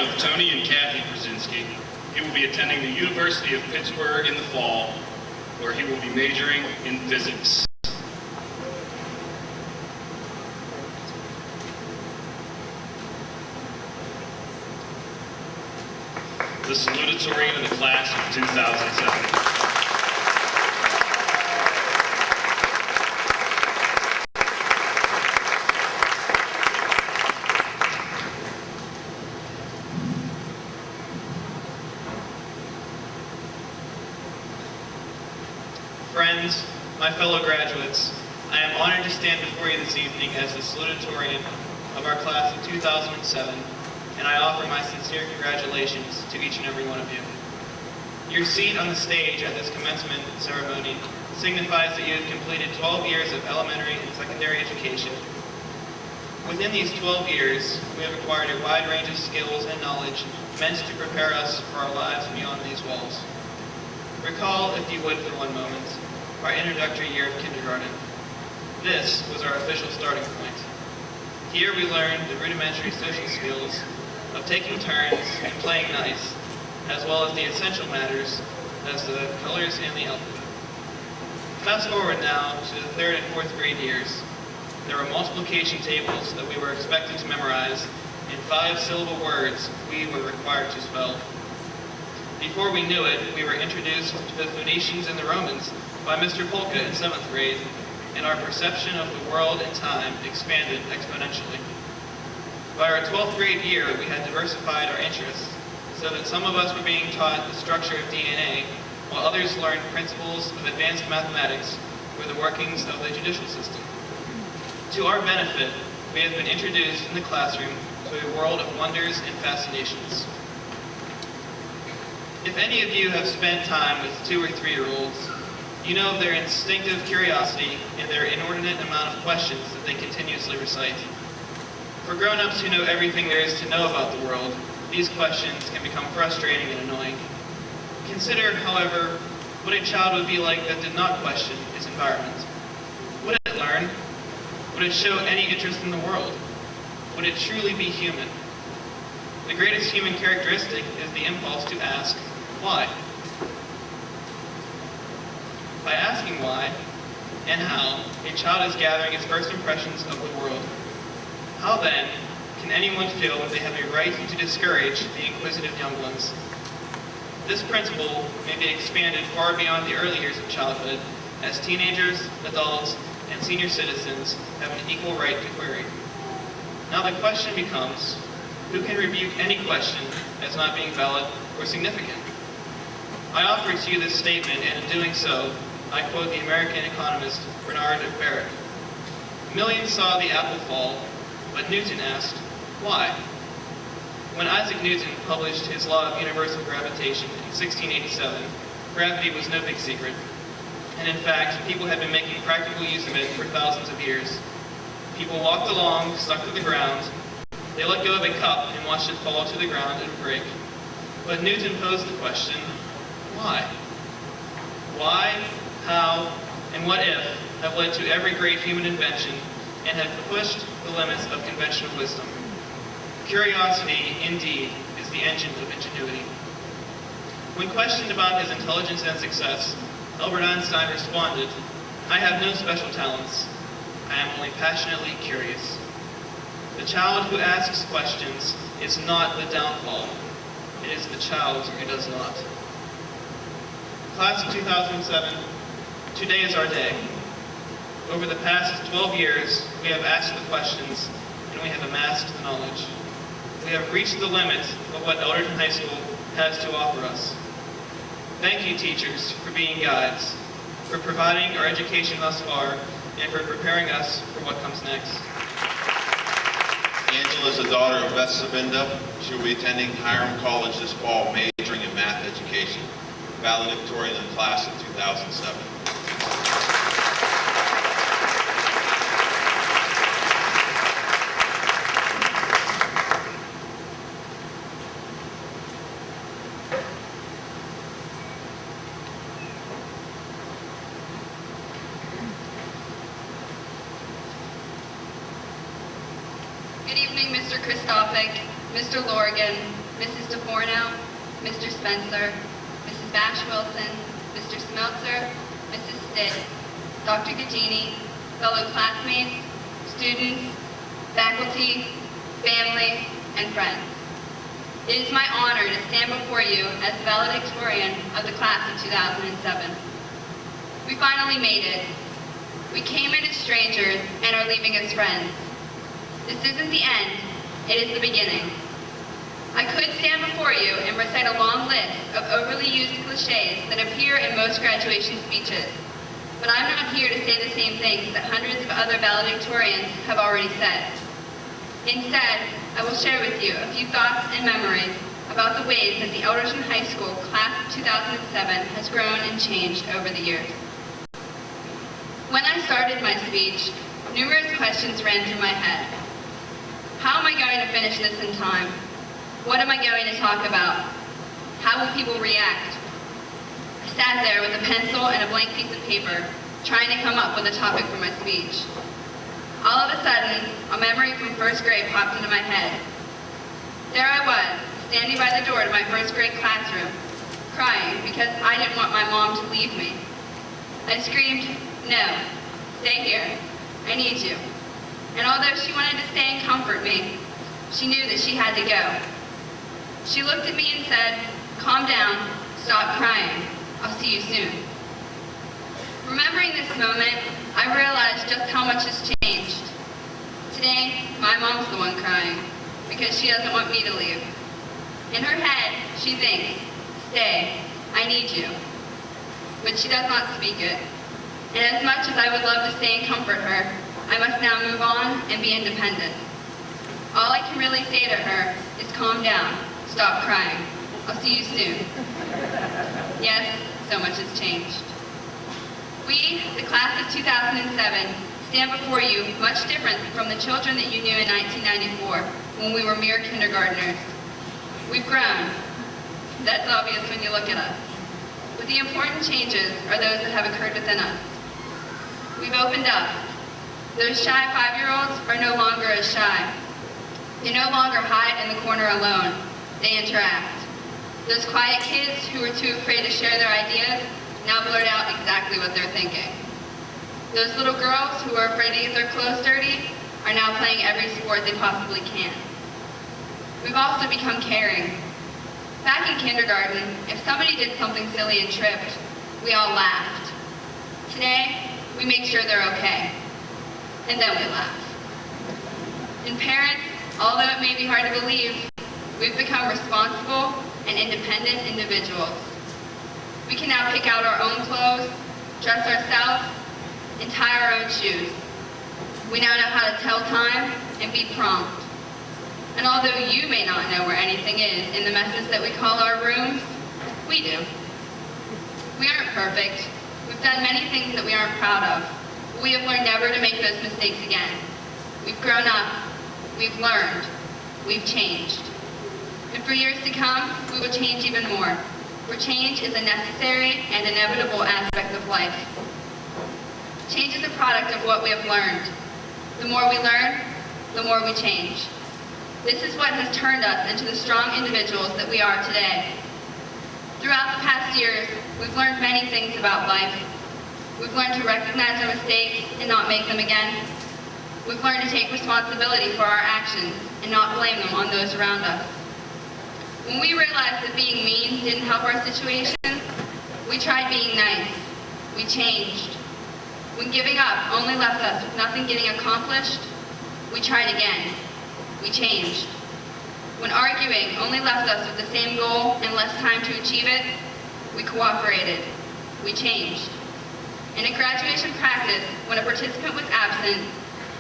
of Tony and Kathy Brzezinski. He will be attending the University of Pittsburgh in the fall, where he will be majoring in physics. The salutatorian of the class of 2007. Friends, my fellow graduates, I am honored to stand before you this evening as the salutatorian of our class of 2007, and I offer my sincere congratulations to each and every one of you. Your seat on the stage at this commencement ceremony signifies that you have completed 12 years of elementary and secondary education. Within these 12 years, we have acquired a wide range of skills and knowledge meant to prepare us for our lives beyond these walls. Recall, if you would for one moment, our introductory year of kindergarten. This was our official starting point. Here we learned the rudimentary social skills of taking turns and playing nice, as well as the essential matters as the colors and the alphabet. Fast forward now to the 3rd and 4th grade years. There were multiplication tables that we were expected to memorize and 5-syllable words we were required to spell. Before we knew it, we were introduced to the Phoenicians and the Romans by Mr. Polka in 7th grade, and our perception of the world and time expanded exponentially. By our 12th grade year, we had diversified our interests so that some of us were being taught the structure of DNA, while others learned principles of advanced mathematics or the workings of the judicial system. To our benefit, we have been introduced in the classroom to a world of wonders and fascinations. If any of you have spent time with 2- or 3-year-olds, you know of their instinctive curiosity and their inordinate amount of questions that they continuously recite. For grown-ups who know everything there is to know about the world, these questions can become frustrating and annoying. Consider, however, what a child would be like that did not question its environment. Would it learn? Would it show any interest in the world? Would it truly be human? The greatest human characteristic is the impulse to ask, why? By asking why and how, a child is gathering its first impressions of the world. How then can anyone feel that they have a right to discourage the inquisitive young ones? This principle may be expanded far beyond the early years of childhood, as teenagers, adults, and senior citizens have an equal right to query. Now the question becomes, who can rebuke any question as not being valid or significant? I offer to you this statement, and in doing so, I quote the American economist Bernard Baruch. Millions saw the apple fall, but Newton asked, why? When Isaac Newton published his law of universal gravitation in 1687, gravity was no big secret. And in fact, people had been making practical use of it for thousands of years. People walked along, stuck to the ground. They let go of a cup and watched it fall to the ground and break. But Newton posed the question, why? Why, how, and what if have led to every great human invention and have pushed the limits of conventional wisdom. Curiosity, indeed, is the engine of ingenuity. When questioned about his intelligence and success, Albert Einstein responded, I have no special talents. I am only passionately curious. The child who asks questions is not the downfall. It is the child who does not. Class of 2007, today is our day. Over the past 12 years, we have asked the questions and we have amassed the knowledge. We have reached the limit of what Elderton High School has to offer us. Thank you, teachers, for being guides, for providing our education thus far, and for preparing us for what comes next. Angela is the daughter of Beth Sabinda. She will be attending Hiram College this fall, majoring in math education. Valedictorian in the class of 2007. Good evening, Mr. Christophic, Mr. Lorgan, Mrs. DeForno, Mr. Spencer, Mrs. Bash Wilson, Mr. Smeltzer, Mrs. Stitt, Dr. Gagini, fellow classmates, students, faculty, family, and friends. It is my honor to stand before you as the valedictorian of the class of 2007. We finally made it. We came in as strangers and are leaving as friends. This isn't the end, it is the beginning. I could stand before you and recite a long list of overly used cliches that appear in most graduation speeches, but I'm not here to say the same things that hundreds of other valedictorians have already said. Instead, I will share with you a few thoughts and memories about the ways that the Elderton High School class of 2007 has grown and changed over the years. When I started my speech, numerous questions ran through my head. How am I going to finish this in time? What am I going to talk about? How will people react? I sat there with a pencil and a blank piece of paper, trying to come up with a topic for my speech. All of a sudden, a memory from first grade popped into my head. There I was, standing by the door to my first grade classroom, crying because I didn't want my mom to leave me. I screamed, "No, stay here. I need you." And although she wanted to stay and comfort me, she knew that she had to go. She looked at me and said, "Calm down, stop crying. I'll see you soon." Remembering this moment, I realized just how much has changed. Today, my mom's the one crying because she doesn't want me to leave. In her head, she thinks, "Stay, I need you." But she does not speak it. And as much as I would love to stay and comfort her, I must now move on and be independent. All I can really say to her is, "Calm down, stop crying. I'll see you soon." Yes, so much has changed. We, the class of 2007, stand before you much different from the children that you knew in 1994 when we were mere kindergartners. We've grown. That's obvious when you look at us. But the important changes are those that have occurred within us. We've opened up. Those shy 5-year-olds are no longer as shy. They no longer hide in the corner alone. They interact. Those quiet kids who were too afraid to share their ideas now blurt out exactly what they're thinking. Those little girls who are afraid to get their clothes dirty are now playing every sport they possibly can. We've also become caring. Back in kindergarten, if somebody did something silly and tripped, we all laughed. Today, we make sure they're okay, and then we laugh. And parents, although it may be hard to believe, we've become responsible and independent individuals. We can now pick out our own clothes, dress ourselves, and tie our own shoes. We now know how to tell time and be prompt. And although you may not know where anything is in the messes that we call our rooms, we do. We aren't perfect. We've done many things that we aren't proud of. But we have learned never to make those mistakes again. We've grown up. We've learned. We've changed. And for years to come, we will change even more. For change is a necessary and inevitable aspect of life. Change is a product of what we have learned. The more we learn, the more we change. This is what has turned us into the strong individuals that we are today. Throughout the past years, we've learned many things about life. We've learned to recognize our mistakes and not make them again. We've learned to take responsibility for our actions and not blame them on those around us. When we realized that being mean didn't help our situation, we tried being nice. We changed. When giving up only left us with nothing getting accomplished, we tried again. We changed. When arguing only left us with the same goal and less time to achieve it, we cooperated. We changed. In a graduation practice, when a participant was absent,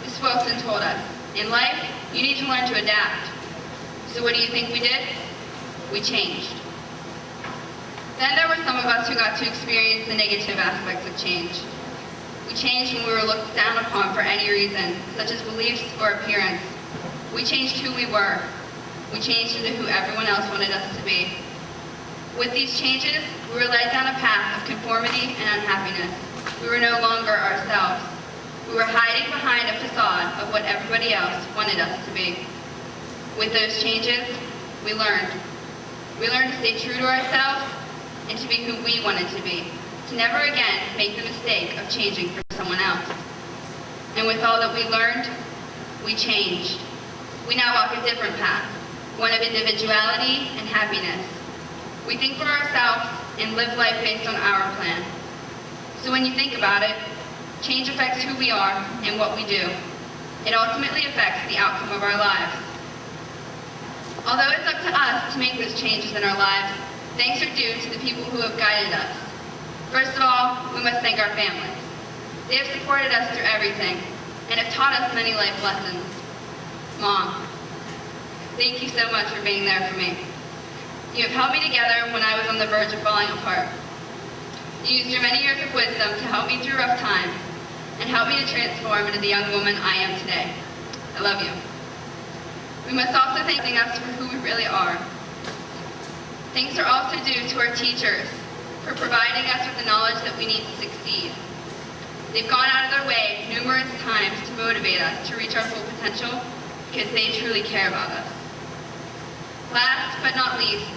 Ms. Wilson told us, "In life, you need to learn to adapt." So what do you think we did? We changed. Then there were some of us who got to experience the negative aspects of change. We changed when we were looked down upon for any reason, such as beliefs or appearance. We changed who we were. We changed into who everyone else wanted us to be. With these changes, we were led down a path of conformity and unhappiness. We were no longer ourselves. We were hiding behind a facade of what everybody else wanted us to be. With those changes, we learned. We learned to stay true to ourselves and to be who we wanted to be, to never again make the mistake of changing for someone else. And with all that we learned, we changed. We now walk a different path, one of individuality and happiness. We think for ourselves and live life based on our plan. So when you think about it, change affects who we are and what we do. It ultimately affects the outcome of our lives. Although it's up to us to make those changes in our lives, thanks are due to the people who have guided us. First of all, we must thank our families. They have supported us through everything and have taught us many life lessons. Mom, thank you so much for being there for me. You have held me together when I was on the verge of falling apart. You used your many years of wisdom to help me through rough times and help me to transform into the young woman I am today. I love you. We must also thank us for who we really are. Thanks are also due to our teachers for providing us with the knowledge that we need to succeed. They've gone out of their way numerous times to motivate us to reach our full potential because they truly care about us. Last but not least,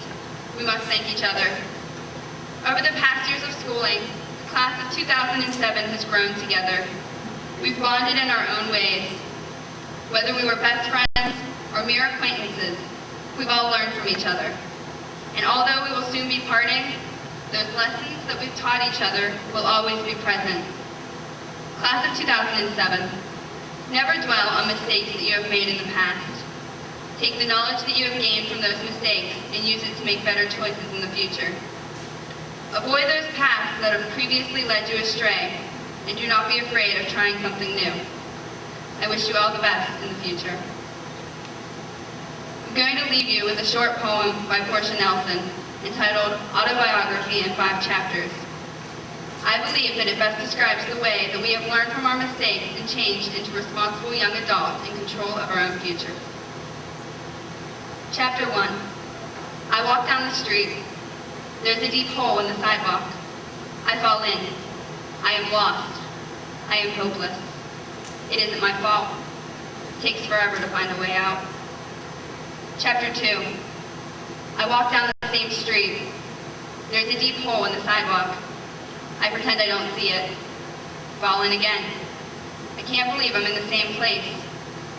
we must thank each other. Over the past years of schooling, the class of 2007 has grown together. We've bonded in our own ways. Whether we were best friends or mere acquaintances, we've all learned from each other. And although we will soon be parting, those lessons that we've taught each other will always be present. Class of 2007, never dwell on mistakes that you have made in the past. Take the knowledge that you have gained from those mistakes and use it to make better choices in the future. Avoid those paths that have previously led you astray, and do not be afraid of trying something new. I wish you all the best in the future. I'm going to leave you with a short poem by Portia Nelson entitled Autobiography in 5 Chapters. I believe that it best describes the way that we have learned from our mistakes and changed into responsible young adults in control of our own future. Chapter 1. I walk down the street. There's a deep hole in the sidewalk. I fall in. I am lost. I am hopeless. It isn't my fault. It takes forever to find a way out. Chapter 2. I walk down the same street. There's a deep hole in the sidewalk. I pretend I don't see it. Fall in again. I can't believe I'm in the same place,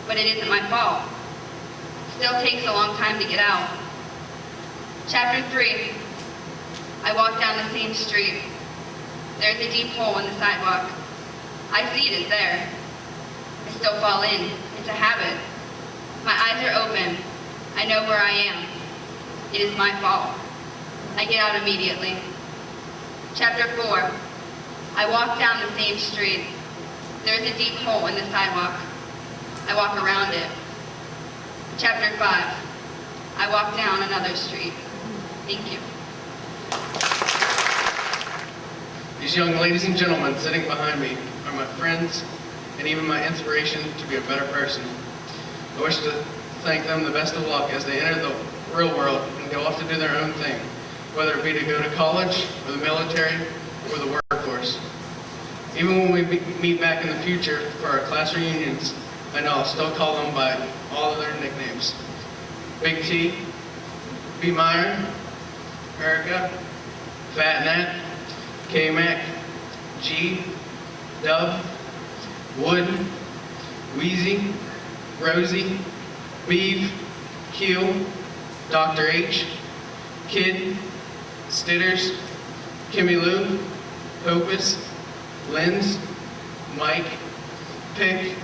but it isn't my fault. Still takes a long time to get out. Chapter 3. I walk down the same street. There's a deep hole in the sidewalk. I see it is there. I still fall in. It's a habit. My eyes are open. I know where I am. It is my fault. I get out immediately. Chapter 4. I walk down the same street. There's a deep hole in the sidewalk. I walk around it. Chapter 5. I walk down another street. Thank you. These young ladies and gentlemen sitting behind me are my friends and even my inspiration to be a better person. I wish to thank them the best of luck as they enter the real world and go off to do their own thing, whether it be to go to college, or the military, or the workforce. Even when we meet back in the future for our class reunions, I know I'll still call them by all of their nicknames. Big T, B. Meyer, Erica, Fat Nat, K-Mac, G, Dub, Wood, Wheezy, Rosie, Beeve, Q, Dr. H, Kid, Stitters, Kimmy Lou, Hopus, Linz, Mike, Pick,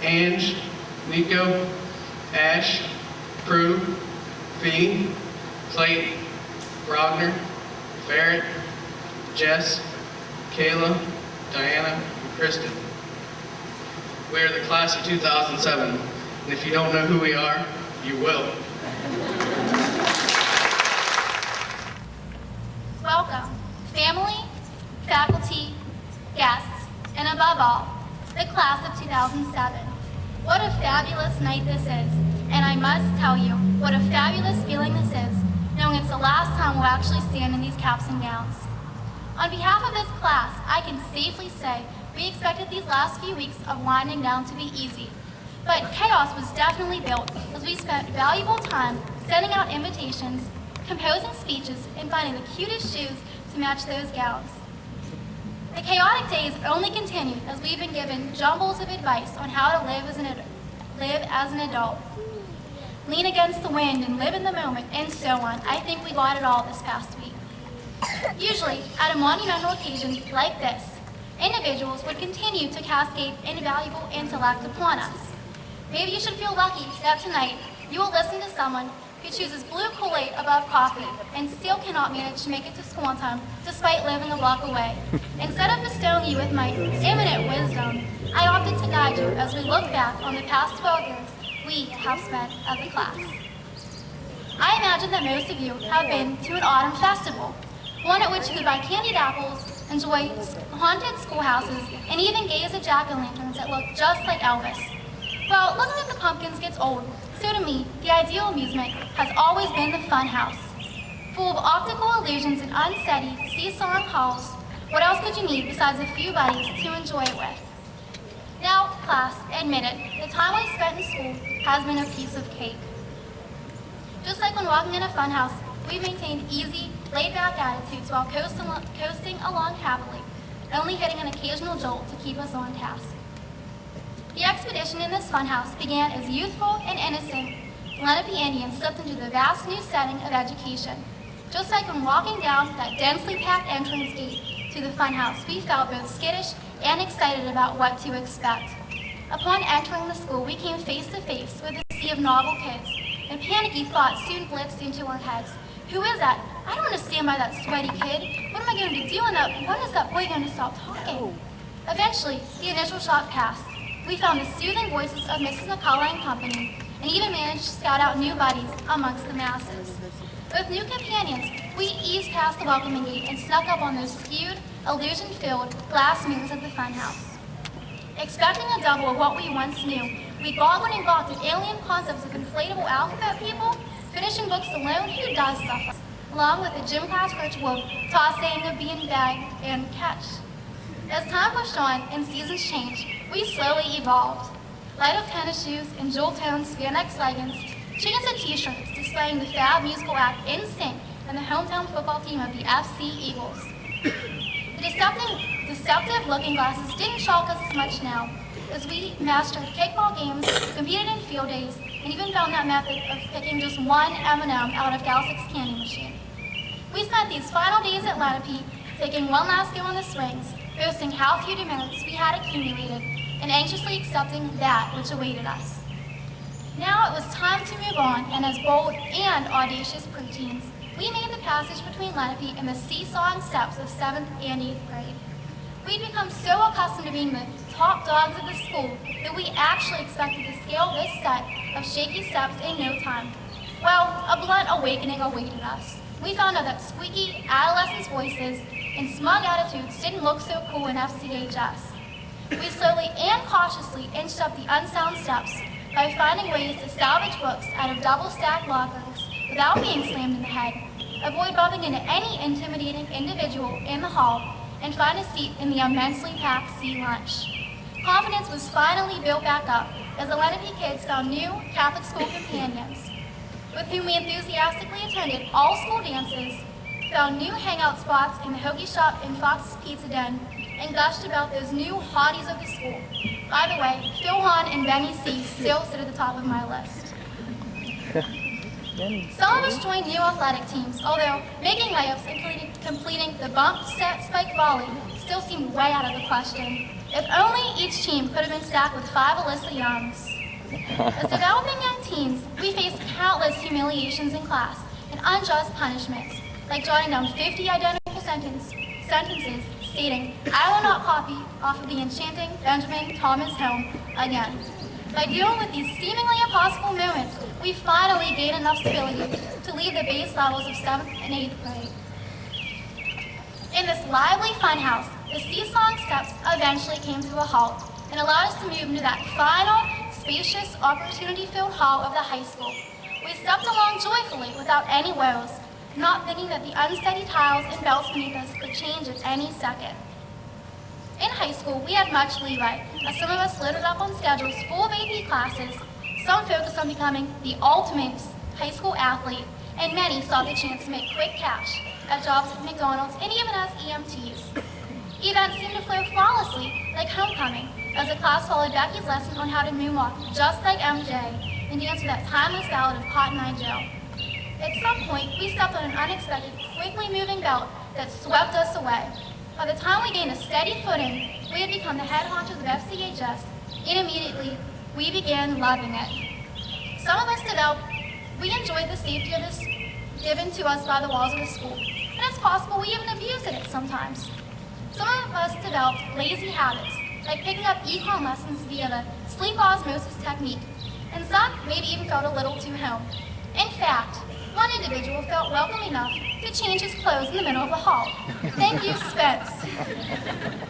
Ange, Nico, Ash, Prue, Fee, Clayton, Brogner, Ferret, Jess, Kayla, Diana, and Kristen. We are the class of 2007, and if you don't know who we are, you will. Welcome, family, faculty, guests, and above all, the class of 2007. What a fabulous night this is, and I must tell you, what a fabulous feeling this is, knowing it's the last time we'll actually stand in these caps and gowns. On behalf of this class, I can safely say we expected these last few weeks of winding down to be easy, but chaos was definitely built as we spent valuable time sending out invitations, composing speeches, and finding the cutest shoes to match those gowns. The chaotic days only continued as we've been given jumbles of advice on how to live as an adult. Lean against the wind and live in the moment, and so on. I think we got it all this past week. Usually, at a monumental occasion like this, individuals would continue to cascade invaluable intellect upon us. Maybe you should feel lucky that tonight you will listen to someone who chooses blue Kool-Aid above coffee and still cannot manage to make it to school on time despite living a block away. Instead of bestowing you with my eminent wisdom, I opted to guide you as we look back on the past 12 years we have spent as a class. I imagine that most of you have been to an autumn festival, one at which you could buy candied apples, enjoy haunted schoolhouses, and even gaze at jack-o'-lanterns that look just like Elvis. Well, looking at the pumpkins gets old, so to me, the ideal amusement has always been the fun house. Full of optical illusions and unsteady, seesawing halls, what else could you need besides a few buddies to enjoy it with? Now, class, admit it, the time we spent in school has been a piece of cake. Just like when walking in a fun house, we've maintained easy, laid-back attitudes while coasting along happily, only hitting an occasional jolt to keep us on task. The expedition in this funhouse began as youthful and innocent Lenape Indians slipped into the vast new setting of education. Just like when walking down that densely packed entrance gate to the funhouse, we felt both skittish and excited about what to expect. Upon entering the school, we came face to face with a sea of novel kids, and panicky thoughts soon blitzed into our heads. Who is that? I don't want to stand by that sweaty kid. What am I going to do when is that boy going to stop talking? Eventually, the initial shock passed. We found the soothing voices of Mrs. McCullough and company, and even managed to scout out new buddies amongst the masses. With new companions, we eased past the welcoming gate and snuck up on those skewed, illusion-filled glass mirrors of the funhouse. Expecting a double of what we once knew, we goggled and gawked at alien concepts of inflatable alphabet people, finishing books alone. Who does suffer? Along with the gym class ritual of tossing a beanbag and catch. As time pushed on and seasons changed, we slowly evolved. Light up tennis shoes and jewel-toned spandex leggings, jeans and t-shirts displaying the fab musical act In Sync and the hometown football team of the FC Eagles. The deceptive looking glasses didn't shock us as much now, as we mastered kickball games, competed in field days, and even found that method of picking just one M&M out of Galsic's candy machine. We spent these final days at Lenape taking one last go on the swings, boasting how few demerits we had accumulated, and anxiously accepting that which awaited us. Now it was time to move on, and as bold and audacious preteens, we made the passage between Lenape and the seesawing steps of 7th and 8th grade. We'd become so accustomed to being the top dogs of the school that we actually expected to scale this set of shaky steps in no time. Well, a blunt awakening awaited us. We found out that squeaky adolescents' voices and smug attitudes didn't look so cool in FCHS. We slowly and cautiously inched up the unsound steps by finding ways to salvage books out of double-stacked lockers without being slammed in the head, avoid bumping into any intimidating individual in the hall, and find a seat in the immensely packed C lunch. Confidence was finally built back up as the Lenape kids found new Catholic school companions, with whom we enthusiastically attended all school dances, found new hangout spots in the hoagie shop and Fox's Pizza Den, and gushed about those new hotties of the school. By the way, Phil Hahn and Benny C still sit at the top of my list. Some of us joined new athletic teams, although making layups and completing the bump, set, spike, volley still seemed way out of the question. If only each team could have been stacked with 5 Alyssa Youngs. As developing young teens, we faced countless humiliations in class and unjust punishments, like jotting down 50 identical sentences stating, "I will not copy off of the enchanting Benjamin Thomas Home again." By dealing with these seemingly impossible moments, we finally gained enough stability to leave the base levels of 7th and 8th grade. In this lively funhouse, the seesawing steps eventually came to a halt and allowed us to move into that final, spacious, opportunity-filled hall of the high school. We stepped along joyfully without any woes, not thinking that the unsteady tiles and belts beneath us could change at any second. In high school, we had much leeway, as some of us loaded up on schedules full of AP classes, some focused on becoming the ultimate high school athlete, and many saw the chance to make quick cash at jobs at McDonald's and even as EMTs. Events seemed to flow flawlessly, like homecoming, as the class followed Becky's lesson on how to moonwalk just like MJ and dance to that timeless ballad of Cotton Eye Joe. At some point, we stepped on an unexpected, quickly moving belt that swept us away. By the time we gained a steady footing, we had become the head honchos of FCHS, and immediately, we began loving it. Some of us developed, we enjoyed the safety of this given to us by the walls of the school, and it's possible we even abused it sometimes. Some of us developed lazy habits, like picking up econ lessons via the sleep osmosis technique, and some maybe even felt a little too home. In fact, one individual felt welcome enough to change his clothes in the middle of the hall. Thank you, Spence.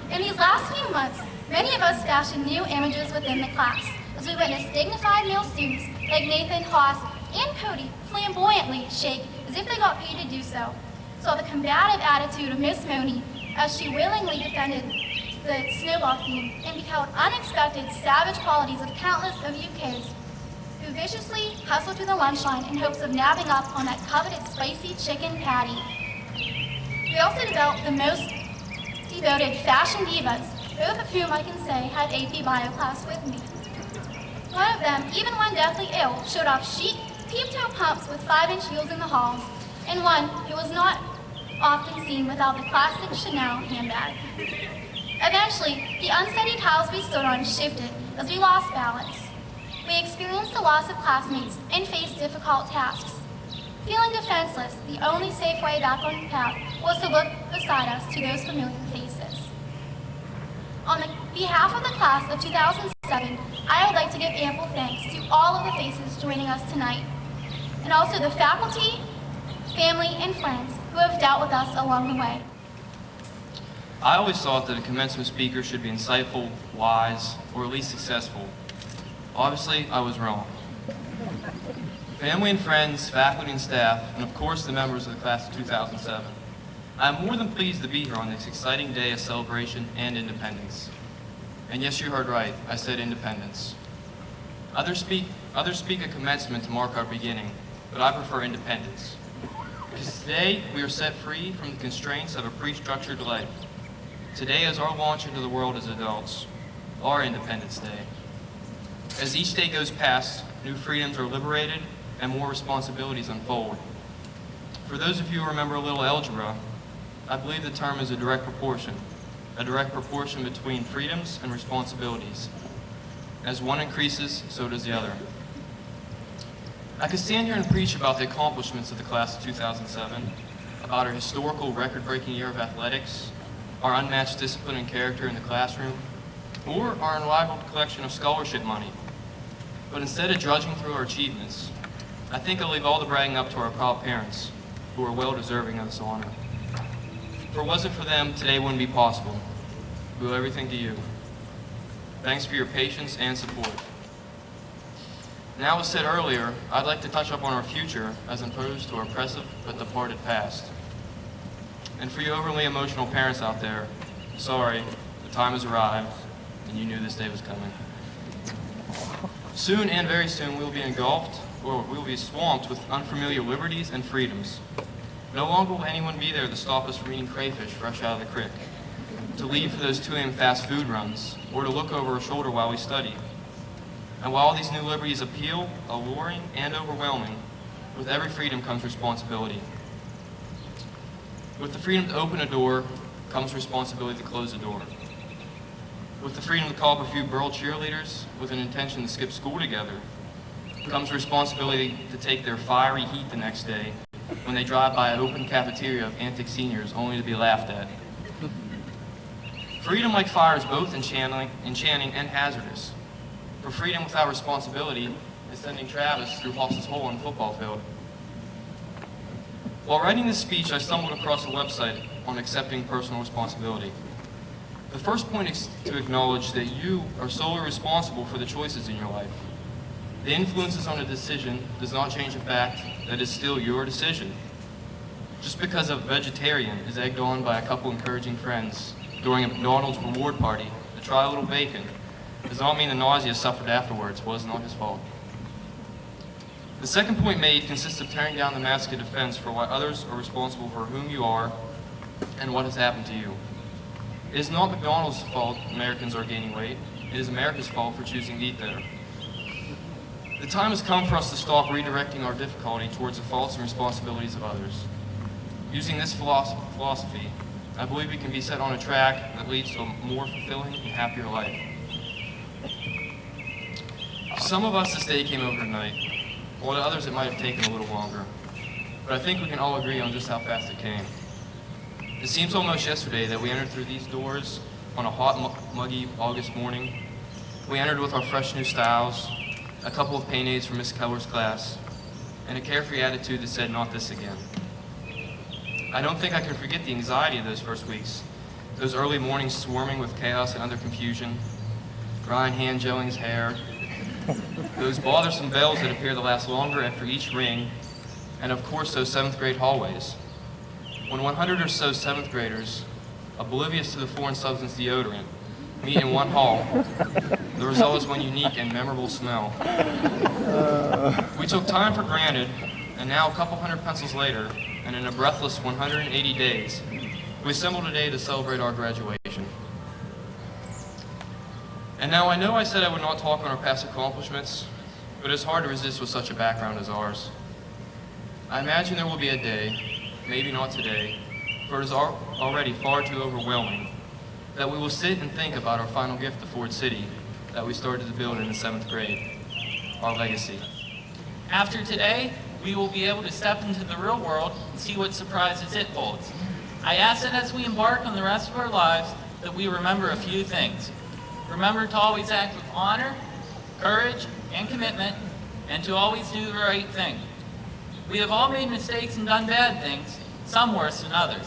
In these last few months, many of us fashioned new images within the class as we witnessed dignified male students like Nathan, Haas, and Cody flamboyantly shake as if they got paid to do so. Saw the combative attitude of Miss Moni as she willingly defended the snowball theme and beheld unexpected savage qualities of countless of UKs who viciously hustled to the lunch line in hopes of nabbing up on that coveted spicy chicken patty. We also developed the most devoted fashion divas, both of whom I can say had AP Bio class with me. One of them, even when deathly ill, showed off chic, peep-toe pumps with 5-inch heels in the hall, and one who was not often seen without the classic Chanel handbag. Eventually, the unsteady tiles we stood on shifted as we lost balance. We experienced the loss of classmates and faced difficult tasks. Feeling defenseless, the only safe way back on the path was to look beside us to those familiar faces. On the behalf of the class of 2007, I would like to give ample thanks to all of the faces joining us tonight, and also the faculty, family, and friends who have dealt with us along the way. I always thought that a commencement speaker should be insightful, wise, or at least successful. Obviously, I was wrong. Family and friends, faculty and staff, and of course the members of the class of 2007, I am more than pleased to be here on this exciting day of celebration and independence. And yes, you heard right, I said independence. Others speak of commencement to mark our beginning, but I prefer independence. Because today we are set free from the constraints of a pre-structured life. Today is our launch into the world as adults, our Independence Day. As each day goes past, new freedoms are liberated and more responsibilities unfold. For those of you who remember a little algebra, I believe the term is a direct proportion between freedoms and responsibilities. As one increases, so does the other. I could stand here and preach about the accomplishments of the class of 2007, about our historical record-breaking year of athletics, our unmatched discipline and character in the classroom, or our unrivaled collection of scholarship money. But instead of judging through our achievements, I think I'll leave all the bragging up to our proud parents, who are well deserving of this honor. If it wasn't for them, today wouldn't be possible. We owe everything to you. Thanks for your patience and support. Now, as said earlier, I'd like to touch up on our future as opposed to our oppressive but departed past. And for you overly emotional parents out there, sorry, the time has arrived, and you knew this day was coming. Soon and very soon, we will be engulfed, or we will be swamped with unfamiliar liberties and freedoms. No longer will anyone be there to stop us from eating crayfish fresh out of the creek, to leave for those 2 a.m. fast food runs, or to look over our shoulder while we study. And while these new liberties appeal, alluring, and overwhelming, with every freedom comes responsibility. With the freedom to open a door comes responsibility to close a door. With the freedom to call up a few Burl cheerleaders with an intention to skip school together comes responsibility to take their fiery heat the next day when they drive by an open cafeteria of antic seniors only to be laughed at. Freedom like fire is both enchanting and hazardous. For freedom without responsibility is sending Travis through Hoss's hole on the football field. While writing this speech, I stumbled across a website on accepting personal responsibility. The first point is to acknowledge that you are solely responsible for the choices in your life. The influences on a decision does not change the fact that it's still your decision. Just because a vegetarian is egged on by a couple encouraging friends during a McDonald's reward party to try a little bacon does not mean the nausea suffered afterwards was not his fault. The second point made consists of tearing down the mask of defense for why others are responsible for whom you are and what has happened to you. It is not McDonald's fault Americans are gaining weight. It is America's fault for choosing to eat there. The time has come for us to stop redirecting our difficulty towards the faults and responsibilities of others. Using this philosophy, I believe we can be set on a track that leads to a more fulfilling and happier life. To some of us, this day came overnight, while to others it might have taken a little longer. But I think we can all agree on just how fast it came. It seems almost yesterday that we entered through these doors on a hot, muggy August morning. We entered with our fresh new styles, a couple of paint aids from Miss Keller's class, and a carefree attitude that said, "Not this again." I don't think I can forget the anxiety of those first weeks, those early mornings swarming with chaos and other confusion, Ryan hand-gelling his hair, those bothersome bells that appear to last longer after each ring, and of course those 7th grade hallways. When 100 or so 7th graders, oblivious to the foreign substance deodorant, meet in one hall, the result is one unique and memorable smell. We took time for granted, and now a couple hundred pencils later, and in a breathless 180 days, we assemble today to celebrate our graduation. And now I know I said I would not talk on our past accomplishments, but it's hard to resist with such a background as ours. I imagine there will be a day, maybe not today, for it is already far too overwhelming, that we will sit and think about our final gift to Ford City that we started to build in the 7th grade, our legacy. After today, we will be able to step into the real world and see what surprises it holds. I ask that as we embark on the rest of our lives, that we remember a few things. Remember to always act with honor, courage, and commitment, and to always do the right thing. We have all made mistakes and done bad things, some worse than others.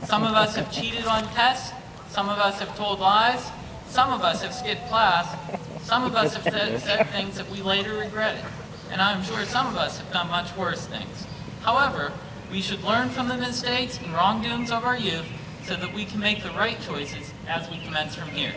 Some of us have cheated on tests, some of us have told lies, some of us have skipped class, some of us have said things that we later regretted, and I'm sure some of us have done much worse things. However, we should learn from the mistakes and wrongdoings of our youth so that we can make the right choices as we commence from here.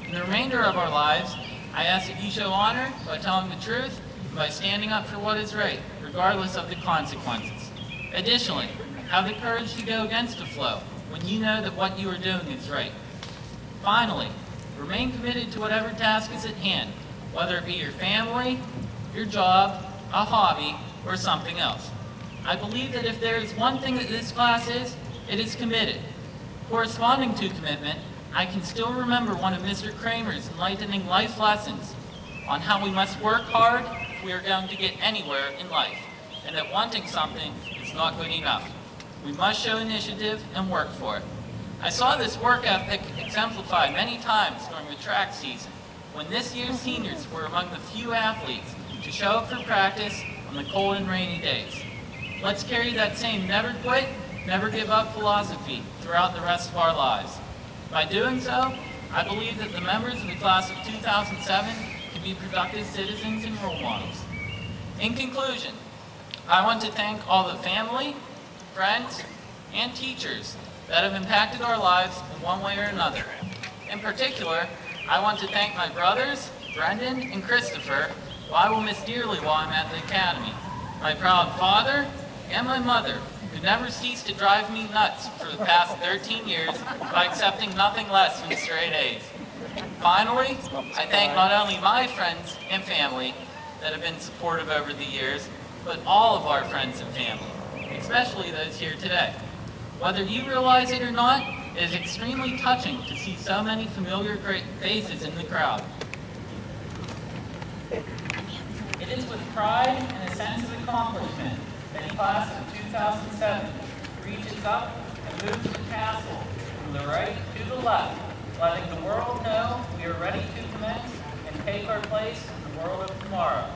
In the remainder of our lives, I ask that you show honor by telling the truth and by standing up for what is right, regardless of the consequences. Additionally, have the courage to go against the flow when you know that what you are doing is right. Finally, remain committed to whatever task is at hand, whether it be your family, your job, a hobby, or something else. I believe that if there is one thing that this class is, it is committed. Corresponding to commitment, I can still remember one of Mr. Kramer's enlightening life lessons on how we must work hard if we are going to get anywhere in life, and that wanting something is not good enough. We must show initiative and work for it. I saw this work ethic exemplified many times during the track season, when this year's seniors were among the few athletes to show up for practice on the cold and rainy days. Let's carry that same never quit, never give up philosophy throughout the rest of our lives. By doing so, I believe that the members of the class of 2007 can be productive citizens and role models. In conclusion, I want to thank all the family, friends, and teachers that have impacted our lives in one way or another. In particular, I want to thank my brothers, Brendan and Christopher, who I will miss dearly while I'm at the academy, my proud father, and my mother, who never ceased to drive me nuts for the past 13 years by accepting nothing less than straight A's. Finally, I thank not only my friends and family that have been supportive over the years, but all of our friends and family, especially those here today. Whether you realize it or not, it is extremely touching to see so many familiar great faces in the crowd. It is with pride and a sense of accomplishment that the class of 2007 reaches up and moves the castle from the right to the left, letting the world know we are ready to commence and take our place in the world of tomorrow.